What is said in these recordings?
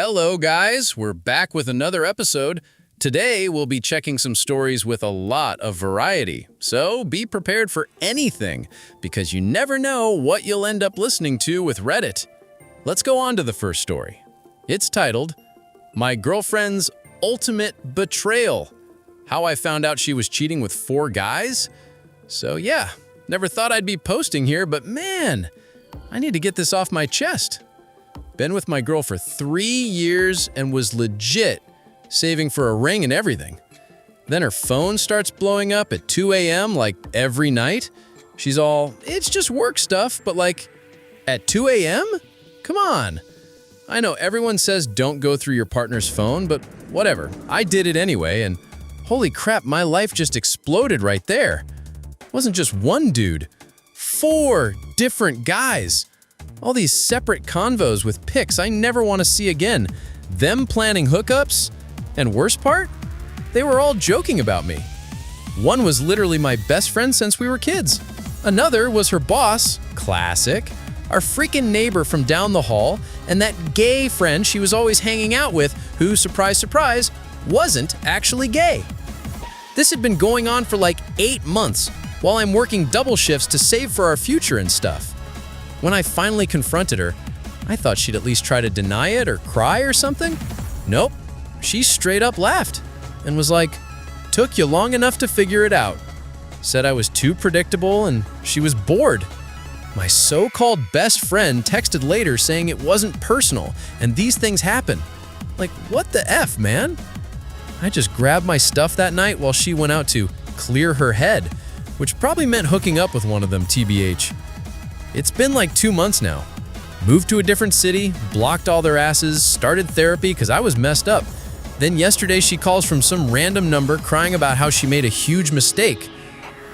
Hello, guys. We're back with another episode. Today, we'll be checking some stories with a lot of variety. So be prepared for anything, because you never know what you'll end up listening to with Reddit. Let's go on to the first story. It's titled, My Girlfriend's Ultimate Betrayal. How I found out she was cheating with 4 guys? So yeah, never thought I'd be posting here, but man, I need to get this off my chest. Been with my girl for 3 years and was legit saving for a ring and everything. Then her phone starts blowing up at 2 a.m. like every night. She's all, it's just work stuff, but like, at 2 a.m.? Come on. I know everyone says don't go through your partner's phone, but whatever. I did it anyway, and holy crap, my life just exploded right there. It wasn't just one dude. 4 different guys. All these separate convos with pics I never want to see again. Them planning hookups. And worst part? They were all joking about me. One was literally my best friend since we were kids. Another was her boss, classic, our freaking neighbor from down the hall, and that gay friend she was always hanging out with who, surprise, surprise, wasn't actually gay. This had been going on for like 8 months while I'm working double shifts to save for our future and stuff. When I finally confronted her, I thought she'd at least try to deny it or cry or something. Nope, she straight up laughed and was like, took you long enough to figure it out. Said I was too predictable and she was bored. My so-called best friend texted later saying it wasn't personal and these things happen. Like, what the F, man? I just grabbed my stuff that night while she went out to clear her head, which probably meant hooking up with one of them, TBH. It's been like 2 months now. Moved to a different city, blocked all their asses, started therapy because I was messed up. Then yesterday she calls from some random number crying about how she made a huge mistake.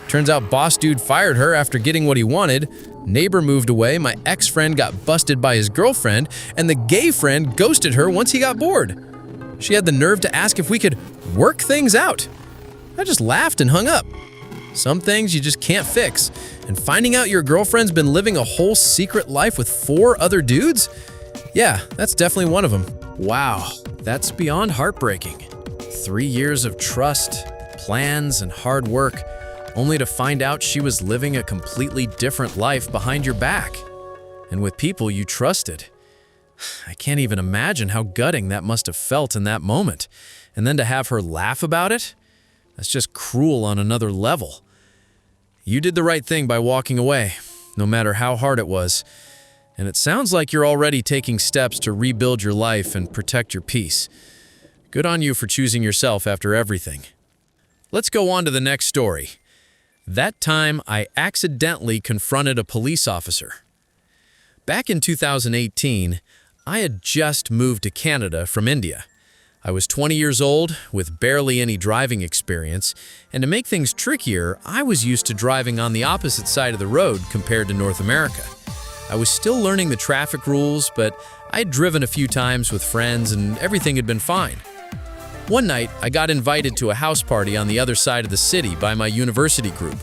Turns out boss dude fired her after getting what he wanted, neighbor moved away, my ex-friend got busted by his girlfriend, and the gay friend ghosted her once he got bored. She had the nerve to ask if we could work things out. I just laughed and hung up. Some things you just can't fix. And finding out your girlfriend's been living a whole secret life with 4 other dudes? Yeah, that's definitely one of them. Wow, that's beyond heartbreaking. 3 years of trust, plans, and hard work, only to find out she was living a completely different life behind your back. And with people you trusted. I can't even imagine how gutting that must have felt in that moment. And then to have her laugh about it? That's just cruel on another level. You did the right thing by walking away, no matter how hard it was. And it sounds like you're already taking steps to rebuild your life and protect your peace. Good on you for choosing yourself after everything. Let's go on to the next story. That time, I accidentally confronted a police officer. Back in 2018, I had just moved to Canada from India. I was 20 years old, with barely any driving experience, and to make things trickier, I was used to driving on the opposite side of the road compared to North America. I was still learning the traffic rules, but I'd driven a few times with friends and everything had been fine. One night, I got invited to a house party on the other side of the city by my university group.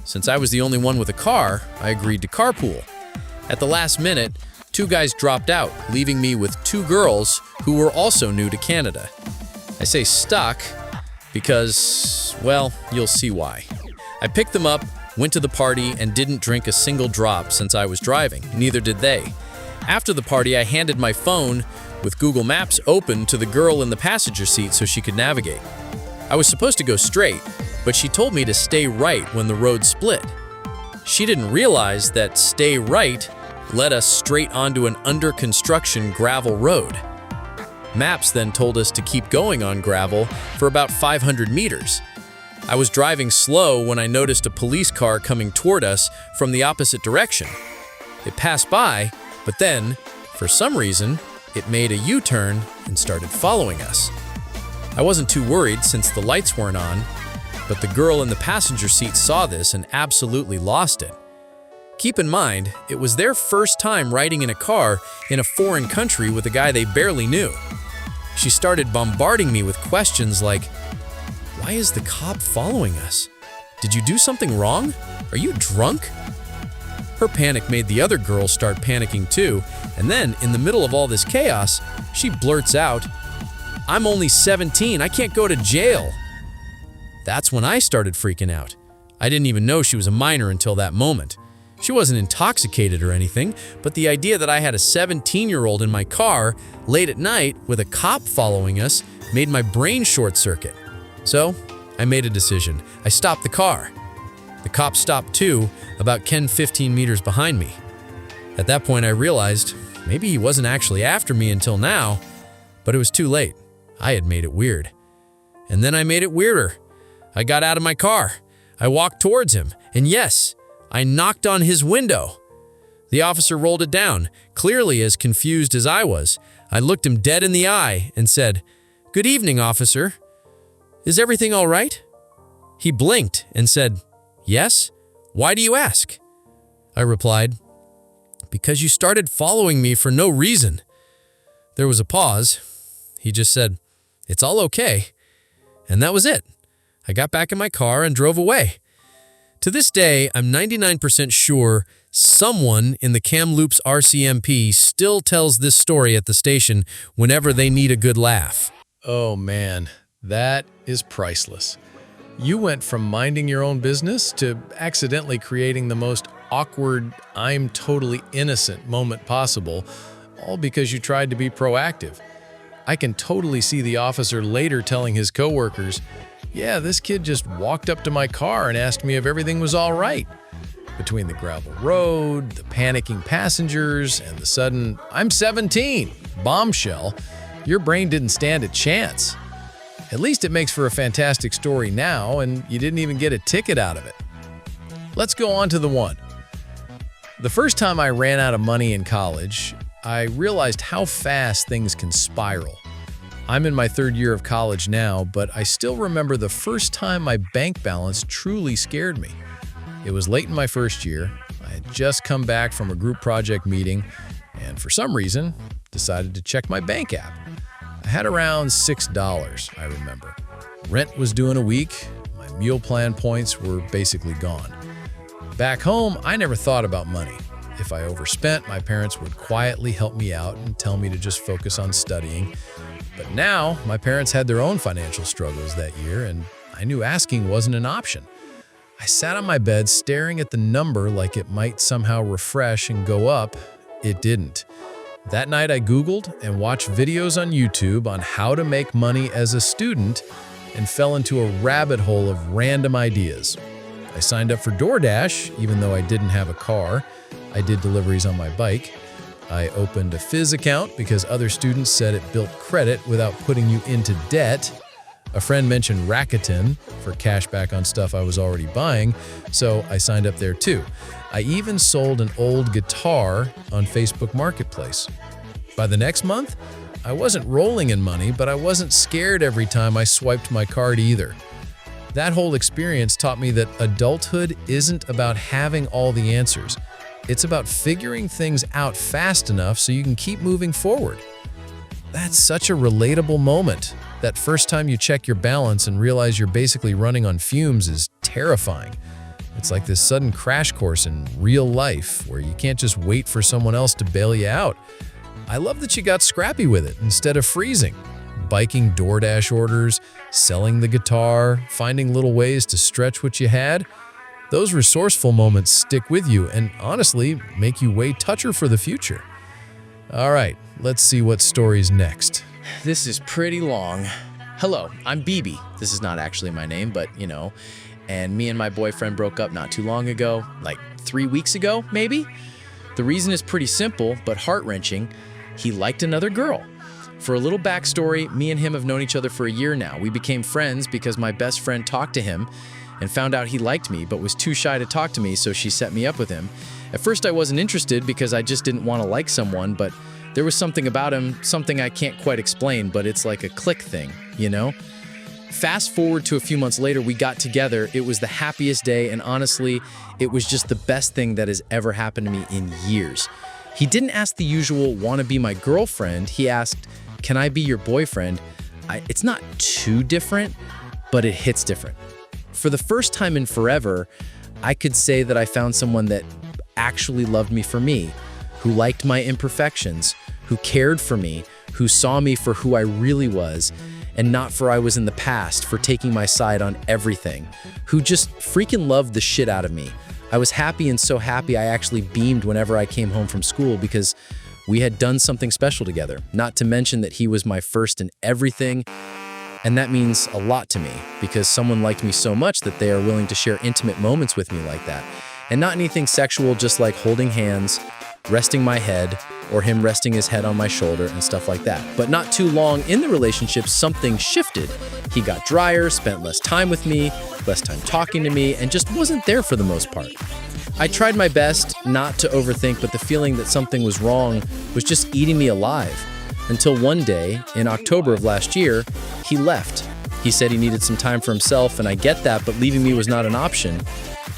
Since I was the only one with a car, I agreed to carpool. At the last minute, 2 guys dropped out, leaving me with 2 girls who were also new to Canada. I say stuck because, well, you'll see why. I picked them up, went to the party, and didn't drink a single drop since I was driving. Neither did they. After the party, I handed my phone with Google Maps open to the girl in the passenger seat so she could navigate. I was supposed to go straight, but she told me to stay right when the road split. She didn't realize that stay right led us straight onto an under-construction gravel road. Maps then told us to keep going on gravel for about 500 meters. I was driving slow when I noticed a police car coming toward us from the opposite direction. It passed by, but then, for some reason, it made a U-turn and started following us. I wasn't too worried since the lights weren't on, but the girl in the passenger seat saw this and absolutely lost it. Keep in mind, it was their first time riding in a car in a foreign country with a guy they barely knew. She started bombarding me with questions like, "Why is the cop following us? Did you do something wrong? Are you drunk?" Her panic made the other girls start panicking too, and then, in the middle of all this chaos, she blurts out, "I'm only 17, I can't go to jail." That's when I started freaking out. I didn't even know she was a minor until that moment. She wasn't intoxicated or anything, but the idea that I had a 17-year-old in my car late at night with a cop following us made my brain short-circuit. So, I made a decision. I stopped the car. The cop stopped too, about 10-15 meters behind me. At that point, I realized maybe he wasn't actually after me until now, but it was too late. I had made it weird. And then I made it weirder. I got out of my car. I walked towards him, and yes, I knocked on his window. The officer rolled it down, clearly as confused as I was. I looked him dead in the eye and said, "Good evening, officer. Is everything all right?" He blinked and said, "Yes? Why do you ask?" I replied, "Because you started following me for no reason." There was a pause. He just said, "It's all okay." And that was it. I got back in my car and drove away. To this day, I'm 99% sure someone in the Kamloops RCMP still tells this story at the station whenever they need a good laugh. Oh man, that is priceless. You went from minding your own business to accidentally creating the most awkward, I'm totally innocent moment possible, all because you tried to be proactive. I can totally see the officer later telling his coworkers, "Yeah, this kid just walked up to my car and asked me if everything was all right." Between the gravel road, the panicking passengers, and the sudden, "I'm 17" bombshell, your brain didn't stand a chance. At least it makes for a fantastic story now, and you didn't even get a ticket out of it. Let's go on to the one. The first time I ran out of money in college, I realized how fast things can spiral. I'm in my third year of college now, but I still remember the first time my bank balance truly scared me. It was late in my first year. I had just come back from a group project meeting, and for some reason, decided to check my bank app. I had around $6, I remember. Rent was due in a week. My meal plan points were basically gone. Back home, I never thought about money. If I overspent, my parents would quietly help me out and tell me to just focus on studying. But now, my parents had their own financial struggles that year, and I knew asking wasn't an option. I sat on my bed staring at the number like it might somehow refresh and go up. It didn't. That night I Googled and watched videos on YouTube on how to make money as a student and fell into a rabbit hole of random ideas. I signed up for DoorDash, even though I didn't have a car. I did deliveries on my bike. I opened a Fizz account because other students said it built credit without putting you into debt. A friend mentioned Rakuten for cash back on stuff I was already buying, so I signed up there too. I even sold an old guitar on Facebook Marketplace. By the next month, I wasn't rolling in money, but I wasn't scared every time I swiped my card either. That whole experience taught me that adulthood isn't about having all the answers. It's about figuring things out fast enough so you can keep moving forward. That's such a relatable moment. That first time you check your balance and realize you're basically running on fumes is terrifying. It's like this sudden crash course in real life where you can't just wait for someone else to bail you out. I love that you got scrappy with it instead of freezing. Biking DoorDash orders, selling the guitar, finding little ways to stretch what you had. Those resourceful moments stick with you and honestly make you way toucher for the future. All right, let's see what story's next. This is pretty long. Hello, I'm BB. This is not actually my name, but you know. And me and my boyfriend broke up not too long ago, like 3 weeks ago, maybe? The reason is pretty simple, but heart-wrenching. He liked another girl. For a little backstory, me and him have known each other for a year now. We became friends because my best friend talked to him and found out he liked me, but was too shy to talk to me, so she set me up with him. At first I wasn't interested because I just didn't want to like someone, but there was something about him, something I can't quite explain, but it's like a click thing, you know? Fast forward to a few months later, we got together. It was the happiest day, and honestly, it was just the best thing that has ever happened to me in years. He didn't ask the usual, "Wanna be my girlfriend?" He asked, "Can I be your boyfriend?" It's not too different, but it hits different. For the first time in forever, I could say that I found someone that actually loved me for me, who liked my imperfections, who cared for me, who saw me for who I really was, and not for I was in the past, for taking my side on everything, who just freaking loved the shit out of me. I was happy, and so happy I actually beamed whenever I came home from school because we had done something special together. Not to mention that he was my first in everything, and that means a lot to me because someone liked me so much that they are willing to share intimate moments with me like that. And not anything sexual, just like holding hands, resting my head, or him resting his head on my shoulder and stuff like that. But not too long in the relationship, something shifted. He got drier, spent less time with me, less time talking to me, and just wasn't there for the most part. I tried my best not to overthink, but the feeling that something was wrong was just eating me alive. Until one day, in October of last year, he left. He said he needed some time for himself, and I get that, but leaving me was not an option.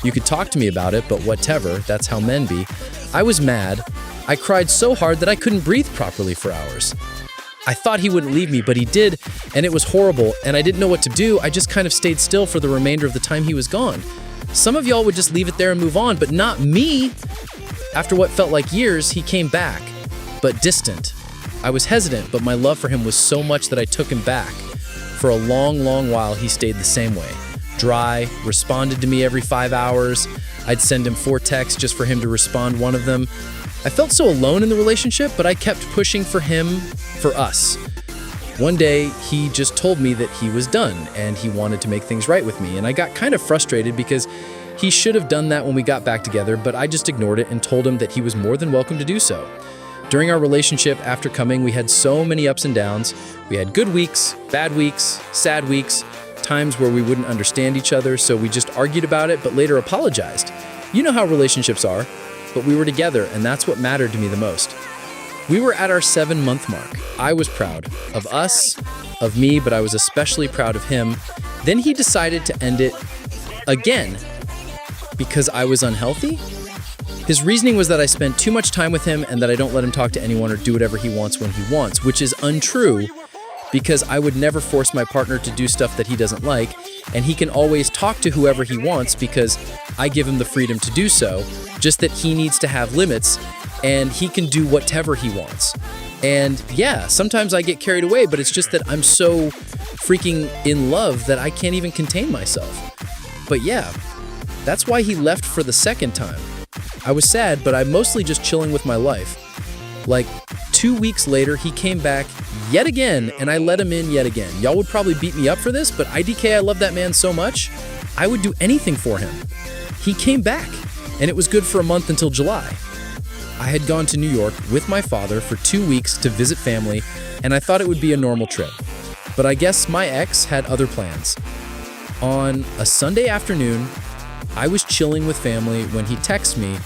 You could talk to me about it, but whatever, that's how men be. I was mad. I cried so hard that I couldn't breathe properly for hours. I thought he wouldn't leave me, but he did, and it was horrible, and I didn't know what to do. I just kind of stayed still for the remainder of the time he was gone. Some of y'all would just leave it there and move on, but not me. After what felt like years, he came back, but distant. I was hesitant, but my love for him was so much that I took him back. For a long, long while, he stayed the same way. Dry, responded to me every 5 hours. I'd send him 4 texts just for him to respond one of them. I felt so alone in the relationship, but I kept pushing for him, for us. One day, he just told me that he was done and he wanted to make things right with me. And I got kind of frustrated because he should have done that when we got back together, but I just ignored it and told him that he was more than welcome to do so. During our relationship, after coming, we had so many ups and downs. We had good weeks, bad weeks, sad weeks, times where we wouldn't understand each other, so we just argued about it, but later apologized. You know how relationships are, but we were together, and that's what mattered to me the most. We were at our 7-month mark. I was proud of us, of me, but I was especially proud of him. Then he decided to end it again because I was unhealthy. His reasoning was that I spent too much time with him and that I don't let him talk to anyone or do whatever he wants when he wants, which is untrue because I would never force my partner to do stuff that he doesn't like, and he can always talk to whoever he wants because I give him the freedom to do so, just that he needs to have limits and he can do whatever he wants. And yeah, sometimes I get carried away, but it's just that I'm so freaking in love that I can't even contain myself. But yeah, that's why he left for the second time. I was sad, but I'm mostly just chilling with my life. Like 2 weeks later, he came back yet again, and I let him in yet again. Y'all would probably beat me up for this, but IDK, I love that man so much, I would do anything for him. He came back, and it was good for a month until July. I had gone to New York with my father for 2 weeks to visit family, and I thought it would be a normal trip. But I guess my ex had other plans. On a Sunday afternoon, I was chilling with family when he texts me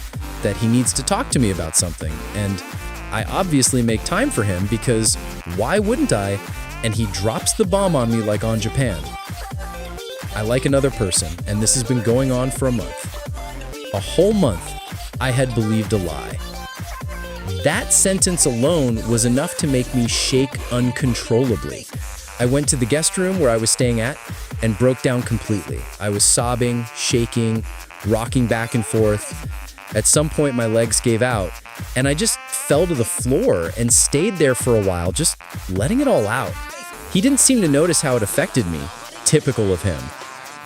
that he needs to talk to me about something, and I obviously make time for him because why wouldn't I? And he drops the bomb on me like on Japan. I like another person, and this has been going on for a month. A whole month, I had believed a lie. That sentence alone was enough to make me shake uncontrollably. I went to the guest room where I was staying at and broke down completely. I was sobbing, shaking, rocking back and forth. At some point, my legs gave out, and I just fell to the floor and stayed there for a while, just letting it all out. He didn't seem to notice how it affected me, typical of him.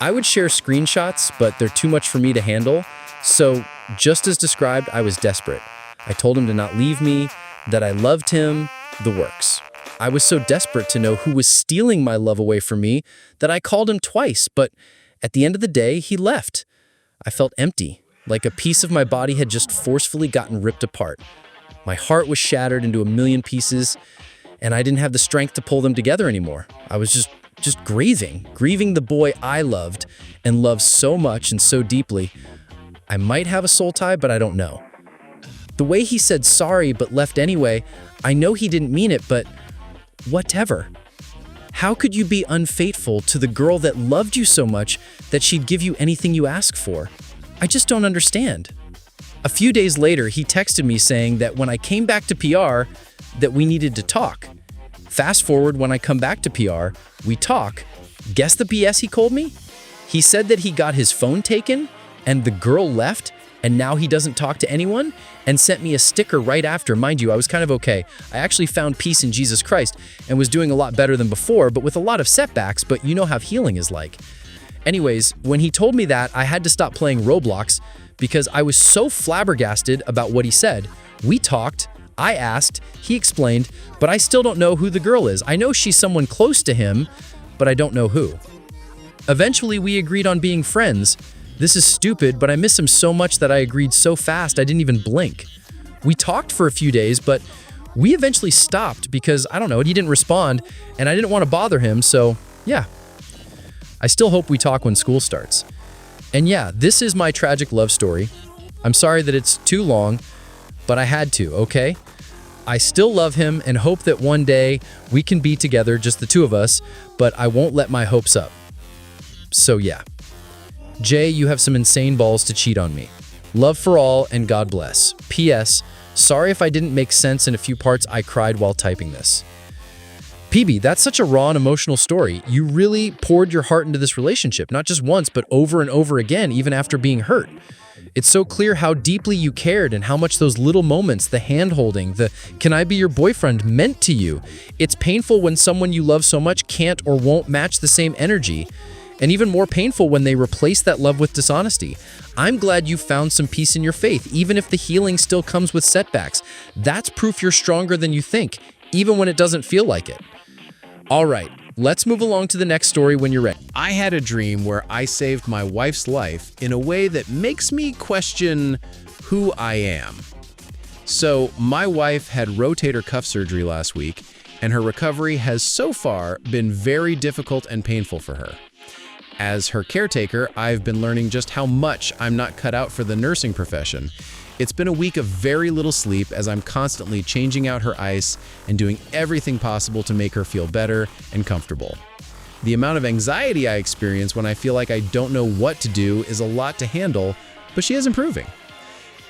I would share screenshots, but they're too much for me to handle, so just as described, I was desperate. I told him to not leave me, that I loved him, the works. I was so desperate to know who was stealing my love away from me that I called him twice, but at the end of the day, he left. I felt empty, like a piece of my body had just forcefully gotten ripped apart. My heart was shattered into a million pieces, and I didn't have the strength to pull them together anymore. I was just grieving the boy I loved and loved so much and so deeply. I might have a soul tie, but I don't know. The way he said sorry but left anyway, I know he didn't mean it, but whatever. How could you be unfaithful to the girl that loved you so much that she'd give you anything you ask for? I just don't understand. A few days later, he texted me saying that when I came back to PR, that we needed to talk. Fast forward, when I come back to PR, we talk. Guess the BS he called me? He said that he got his phone taken and the girl left And now he doesn't talk to anyone and sent me a sticker right after. Mind you, I was kind of okay. I actually found peace in Jesus Christ and was doing a lot better than before, but with a lot of setbacks, but you know how healing is like. Anyways, when he told me that, I had to stop playing Roblox because I was so flabbergasted about what he said. We talked, I asked, he explained, but I still don't know who the girl is. I know she's someone close to him, but I don't know who. Eventually, we agreed on being friends. This is stupid, but I miss him so much that I agreed so fast I didn't even blink. We talked for a few days, but we eventually stopped because, I don't know, he didn't respond, and I didn't want to bother him, so yeah. I still hope we talk when school starts. And yeah, this is my tragic love story. I'm sorry that it's too long, but I had to, okay? I still love him and hope that one day we can be together, just the two of us, but I won't let my hopes up. So yeah. Jay, you have some insane balls to cheat on me. Love for all and God bless. P.S. Sorry if I didn't make sense in a few parts. I cried while typing this. PB, that's such a raw and emotional story. You really poured your heart into this relationship, not just once, but over and over again, even after being hurt. It's so clear how deeply you cared and how much those little moments, the hand-holding, the "can I be your boyfriend" meant to you. It's painful when someone you love so much can't or won't match the same energy. And even more painful when they replace that love with dishonesty. I'm glad you found some peace in your faith, even if the healing still comes with setbacks. That's proof you're stronger than you think, even when it doesn't feel like it. All right, let's move along to the next story when you're ready. I had a dream where I saved my wife's life in a way that makes me question who I am. So, my wife had rotator cuff surgery last week, and her recovery has so far been very difficult and painful for her. As her caretaker, I've been learning just how much I'm not cut out for the nursing profession. It's been a week of very little sleep as I'm constantly changing out her ice and doing everything possible to make her feel better and comfortable. The amount of anxiety I experience when I feel like I don't know what to do is a lot to handle, but she is improving.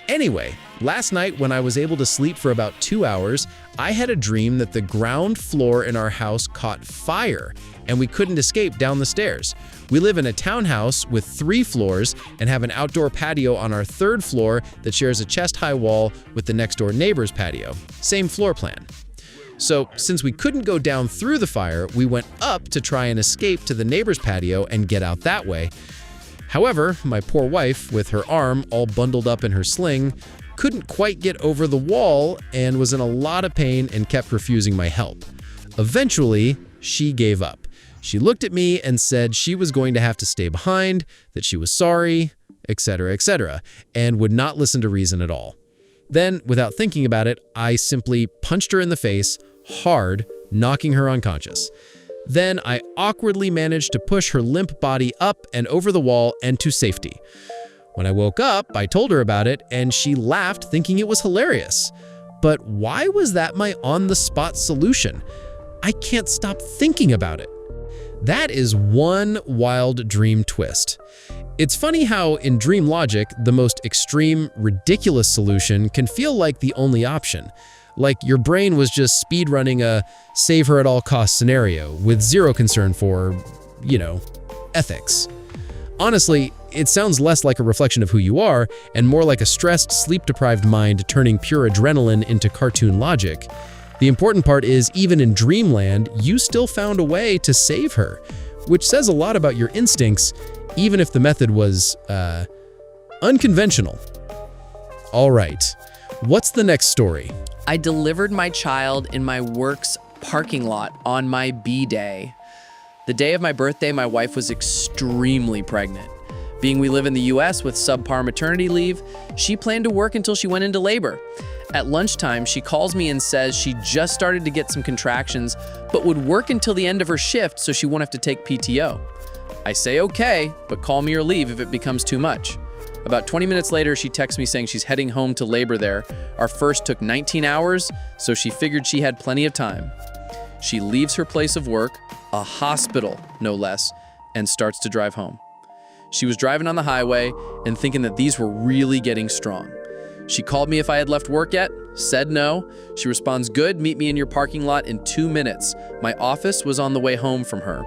Anyway, last night when I was able to sleep for about 2 hours, I had a dream that the ground floor in our house caught fire and we couldn't escape down the stairs. We live in a townhouse with 3 floors and have an outdoor patio on our 3rd floor that shares a chest-high wall with the next-door neighbor's patio. Same floor plan. So, since we couldn't go down through the fire, we went up to try and escape to the neighbor's patio and get out that way. However, my poor wife, with her arm all bundled up in her sling, couldn't quite get over the wall and was in a lot of pain and kept refusing my help. Eventually, she gave up. She looked at me and said she was going to have to stay behind, that she was sorry, etc., and would not listen to reason at all. Then, without thinking about it, I simply punched her in the face, hard, knocking her unconscious. Then I awkwardly managed to push her limp body up and over the wall and to safety. When I woke up, I told her about it, and she laughed, thinking it was hilarious. But why was that my on-the-spot solution? I can't stop thinking about it. That is one wild dream twist. It's funny how, in dream logic, the most extreme, ridiculous solution can feel like the only option. Like your brain was just speedrunning a save-her-at-all-costs scenario with zero concern for, ethics. Honestly, it sounds less like a reflection of who you are and more like a stressed, sleep-deprived mind turning pure adrenaline into cartoon logic. The important part is, even in dreamland, you still found a way to save her, which says a lot about your instincts, even if the method was, unconventional. All right, what's the next story? I delivered my child in my work's parking lot on my B-day. The day of my birthday, my wife was extremely pregnant. Being we live in the US with subpar maternity leave, she planned to work until she went into labor. At lunchtime, she calls me and says she just started to get some contractions, but would work until the end of her shift so she won't have to take PTO. I say okay, but call me or leave if it becomes too much. About 20 minutes later, she texts me saying she's heading home to labor there. Our first took 19 hours, so she figured she had plenty of time. She leaves her place of work, a hospital no less, and starts to drive home. She was driving on the highway and thinking that these were really getting strong. She called me if I had left work yet, said no. She responds, "Good, meet me in your parking lot in 2 minutes. My office was on the way home from her."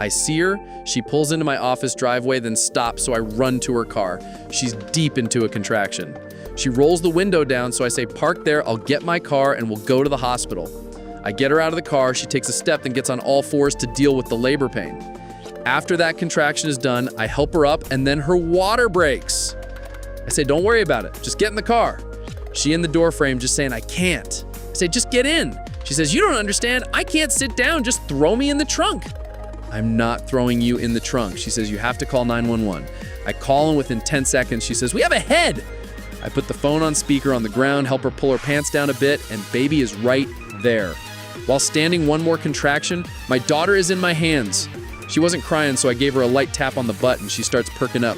I see her, she pulls into my office driveway, then stops, so I run to her car. She's deep into a contraction. She rolls the window down, so I say, "Park there, I'll get my car and we'll go to the hospital." I get her out of the car, she takes a step, then gets on all fours to deal with the labor pain. After that contraction is done, I help her up, and then her water breaks. I say, "Don't worry about it, just get in the car." She in the door frame just saying, "I can't." I say, "Just get in." She says, "You don't understand, I can't sit down, just throw me in the trunk." "I'm not throwing you in the trunk." She says, "You have to call 911. I call, and within 10 seconds, she says, "We have a head." I put the phone on speaker on the ground, help her pull her pants down a bit, and baby is right there. While standing one more contraction, my daughter is in my hands. She wasn't crying, so I gave her a light tap on the butt, and she starts perking up.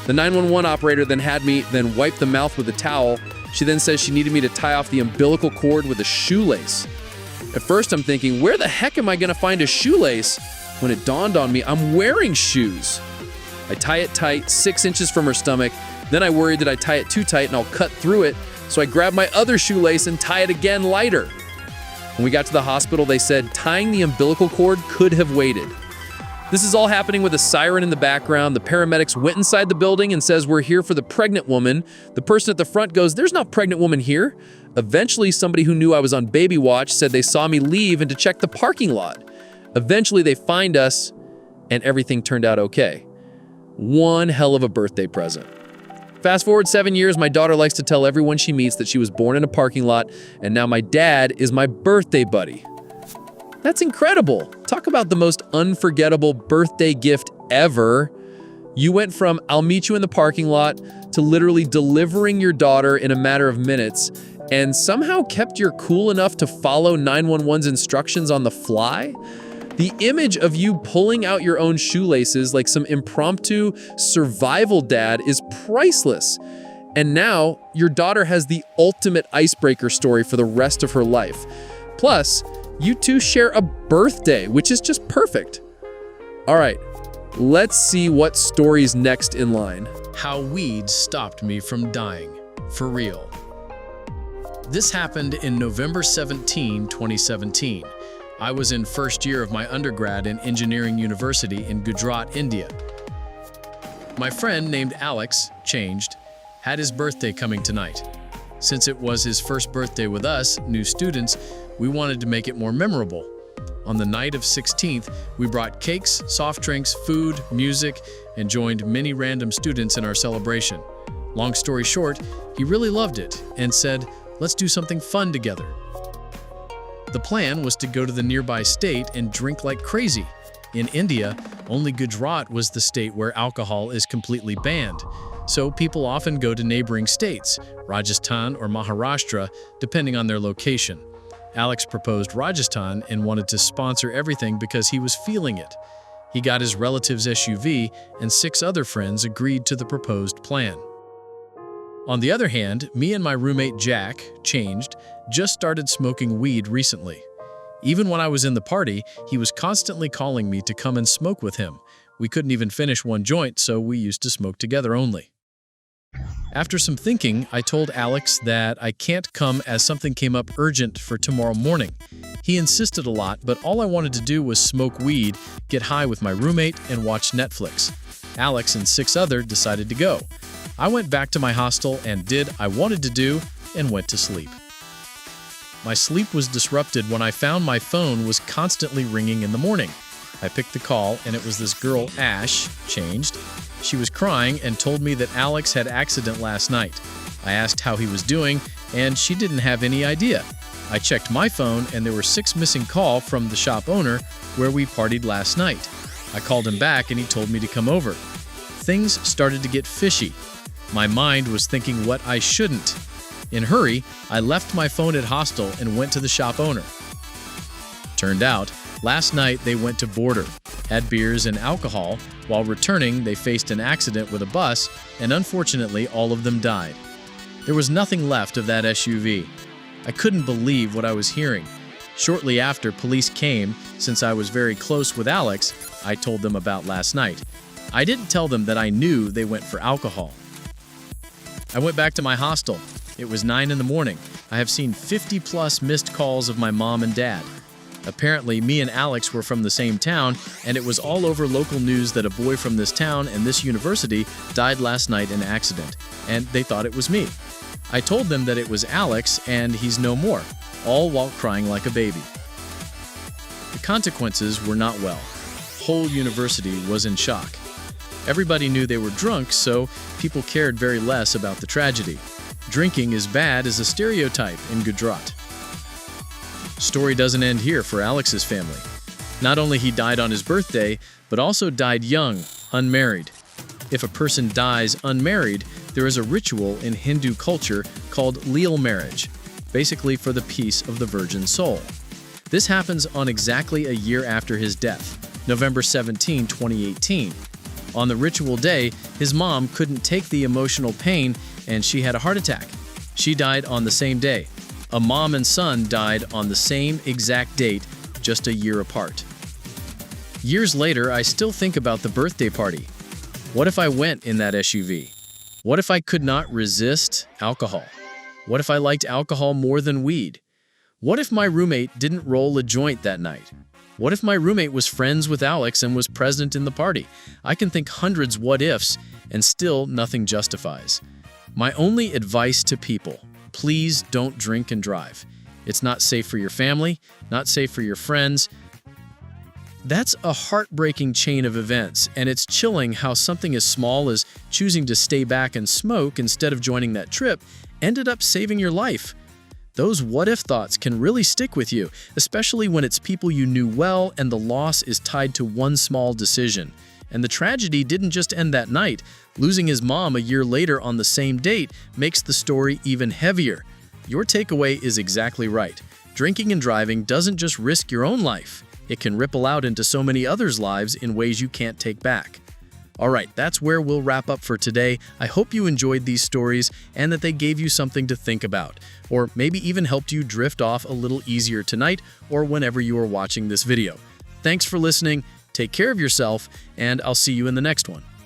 The 911 operator then had me wipe the mouth with a towel. She then says she needed me to tie off the umbilical cord with a shoelace. At first, I'm thinking, where the heck am I going to find a shoelace? When it dawned on me, I'm wearing shoes. I tie it tight, 6 inches from her stomach. Then I worried that I tie it too tight and I'll cut through it, so I grab my other shoelace and tie it again lighter. When we got to the hospital, they said tying the umbilical cord could have waited. This is all happening with a siren in the background. The paramedics went inside the building and says, "We're here for the pregnant woman." The person at the front goes, "There's no pregnant woman here." Eventually, somebody who knew I was on baby watch said they saw me leave and to check the parking lot. Eventually, they find us, and everything turned out okay. One hell of a birthday present. Fast forward 7 years, my daughter likes to tell everyone she meets that she was born in a parking lot, and now my dad is my birthday buddy. That's incredible. Talk about the most unforgettable birthday gift ever. You went from "I'll meet you in the parking lot" to literally delivering your daughter in a matter of minutes, and somehow kept your cool enough to follow 911's instructions on the fly. The image of you pulling out your own shoelaces like some impromptu survival dad is priceless. And now, your daughter has the ultimate icebreaker story for the rest of her life. Plus, you two share a birthday, which is just perfect. All right, let's see what story's next in line. How weed stopped me from dying. For real. This happened in November 17, 2017. I was in first year of my undergrad in Engineering University in Gujarat, India. My friend named Alex, changed, had his birthday coming tonight. Since it was his first birthday with us, new students, we wanted to make it more memorable. On the night of 16th, we brought cakes, soft drinks, food, music, and joined many random students in our celebration. Long story short, he really loved it and said, "Let's do something fun together." The plan was to go to the nearby state and drink like crazy. In India, only Gujarat was the state where alcohol is completely banned. So people often go to neighboring states, Rajasthan or Maharashtra, depending on their location. Alex proposed Rajasthan and wanted to sponsor everything because he was feeling it. He got his relative's SUV, and 6 other friends agreed to the proposed plan. On the other hand, me and my roommate Jack, changed, just started smoking weed recently. Even when I was in the party, he was constantly calling me to come and smoke with him. We couldn't even finish one joint, so we used to smoke together only. After some thinking, I told Alex that I can't come as something came up urgent for tomorrow morning. He insisted a lot, but all I wanted to do was smoke weed, get high with my roommate, and watch Netflix. Alex and 6 others decided to go. I went back to my hostel and did I wanted to do and went to sleep. My sleep was disrupted when I found my phone was constantly ringing in the morning. I picked the call, and it was this girl, Ash, changed. She was crying and told me that Alex had an accident last night. I asked how he was doing, and she didn't have any idea. I checked my phone, and there were 6 missing calls from the shop owner where we partied last night. I called him back, and he told me to come over. Things started to get fishy. My mind was thinking what I shouldn't. In a hurry, I left my phone at hostel and went to the shop owner. Turned out, last night they went to Border, had beers and alcohol. While returning, they faced an accident with a bus, and unfortunately, all of them died. There was nothing left of that SUV. I couldn't believe what I was hearing. Shortly after police came, since I was very close with Alex, I told them about last night. I didn't tell them that I knew they went for alcohol. I went back to my hostel. It was 9 in the morning. I have seen 50+ missed calls of my mom and dad. Apparently, me and Alex were from the same town, and it was all over local news that a boy from this town and this university died last night in an accident, and they thought it was me. I told them that it was Alex, and he's no more, all while crying like a baby. The consequences were not well. Whole university was in shock. Everybody knew they were drunk, so people cared very less about the tragedy. Drinking is bad is a stereotype in Gujarat. Story doesn't end here for Alex's family. Not only he died on his birthday, but also died young, unmarried. If a person dies unmarried, there is a ritual in Hindu culture called leal marriage, basically for the peace of the virgin soul. This happens on exactly a year after his death, November 17, 2018. On the ritual day, his mom couldn't take the emotional pain and she had a heart attack. She died on the same day. A mom and son died on the same exact date, just a year apart. Years later, I still think about the birthday party. What if I went in that SUV? What if I could not resist alcohol? What if I liked alcohol more than weed? What if my roommate didn't roll a joint that night? What if my roommate was friends with Alex and was present in the party? I can think hundreds what ifs, and still nothing justifies. My only advice to people: please don't drink and drive. It's not safe for your family, not safe for your friends. That's a heartbreaking chain of events, and it's chilling how something as small as choosing to stay back and smoke instead of joining that trip ended up saving your life. Those what-if thoughts can really stick with you, especially when it's people you knew well and the loss is tied to one small decision. And the tragedy didn't just end that night. Losing his mom a year later on the same date makes the story even heavier. Your takeaway is exactly right. Drinking and driving doesn't just risk your own life. It can ripple out into so many others' lives in ways you can't take back. Alright, that's where we'll wrap up for today. I hope you enjoyed these stories and that they gave you something to think about, or maybe even helped you drift off a little easier tonight or whenever you are watching this video. Thanks for listening, take care of yourself, and I'll see you in the next one.